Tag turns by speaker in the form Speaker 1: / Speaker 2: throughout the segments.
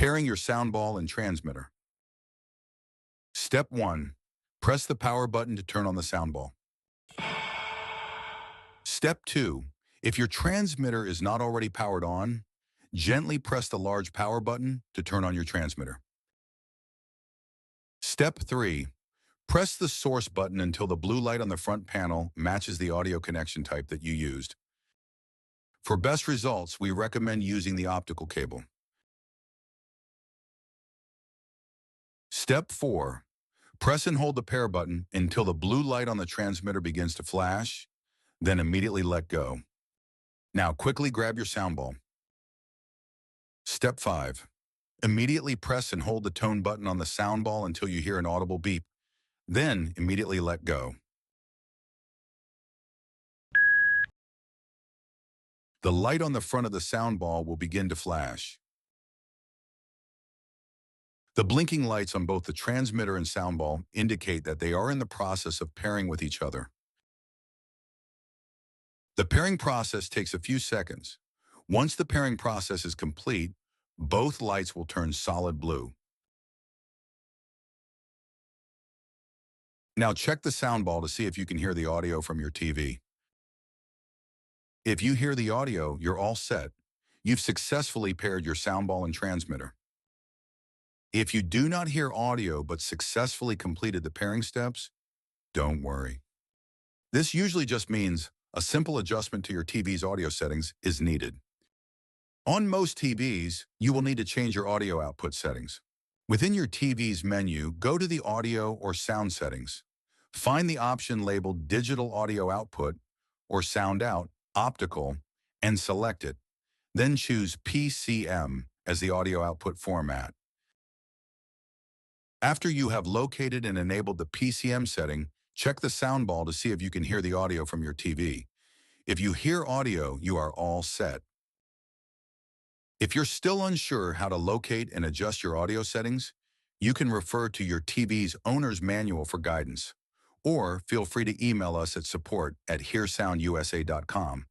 Speaker 1: Pairing your soundball and transmitter. Step 1. Press the power button to turn on the soundball. Step 2. If your transmitter is not already powered on, gently press the large power button to turn on your transmitter. Step 3. Press the source button until the blue light on the front panel matches the audio connection type that you used. For best results, we recommend using the optical cable. Step 4. Press and hold the pair button until the blue light on the transmitter begins to flash, then immediately let go. Now quickly grab your soundball. Step 5. Immediately press and hold the tone button on the soundball until you hear an audible beep, then immediately let go. The light on the front of the soundball will begin to flash. The blinking lights on both the transmitter and soundball indicate that they are in the process of pairing with each other. The pairing process takes a few seconds. Once the pairing process is complete, both lights will turn solid blue. Now check the soundball to see if you can hear the audio from your TV. If you hear the audio, you're all set. You've successfully paired your soundball and transmitter. If you do not hear audio but successfully completed the pairing steps, don't worry. This usually just means a simple adjustment to your TV's audio settings is needed. On most TVs, you will need to change your audio output settings. Within your TV's menu, go to the audio or sound settings. Find the option labeled Digital Audio Output or Sound Out, Optical, and select it. Then choose PCM as the audio output format. After you have located and enabled the PCM setting, check the soundball to see if you can hear the audio from your TV. If you hear audio, you are all set. If you're still unsure how to locate and adjust your audio settings, you can refer to your TV's owner's manual for guidance, or feel free to email us at support@HearSoundUSA.com.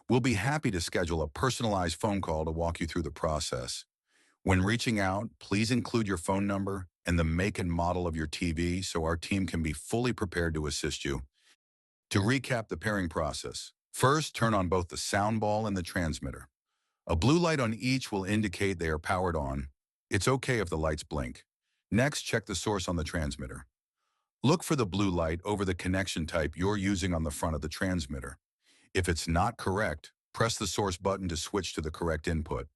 Speaker 1: We'll be happy to schedule a personalized phone call to walk you through the process. When reaching out, please include your phone number and the make and model of your TV so our team can be fully prepared to assist you. To recap the pairing process, first turn on both the soundball and the transmitter. A blue light on each will indicate they are powered on. It's okay if the lights blink. Next, check the source on the transmitter. Look for the blue light over the connection type you're using on the front of the transmitter. If it's not correct, press the source button to switch to the correct input.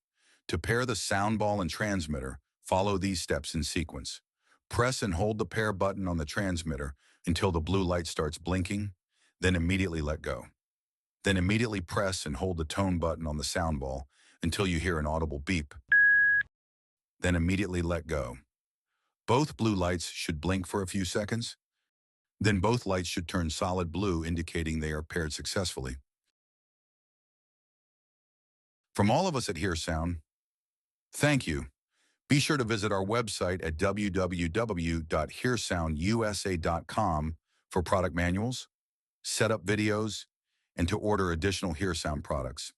Speaker 1: To pair the soundball and transmitter, follow these steps in sequence. Press and hold the pair button on the transmitter until the blue light starts blinking, then immediately let go. Then immediately press and hold the tone button on the soundball until you hear an audible beep. Then immediately let go. Both blue lights should blink for a few seconds. Then both lights should turn solid blue, indicating they are paired successfully. From all of us at HearSound, thank you. Be sure to visit our website at www.HearSoundUSA.com for product manuals, setup videos, and to order additional HearSound products.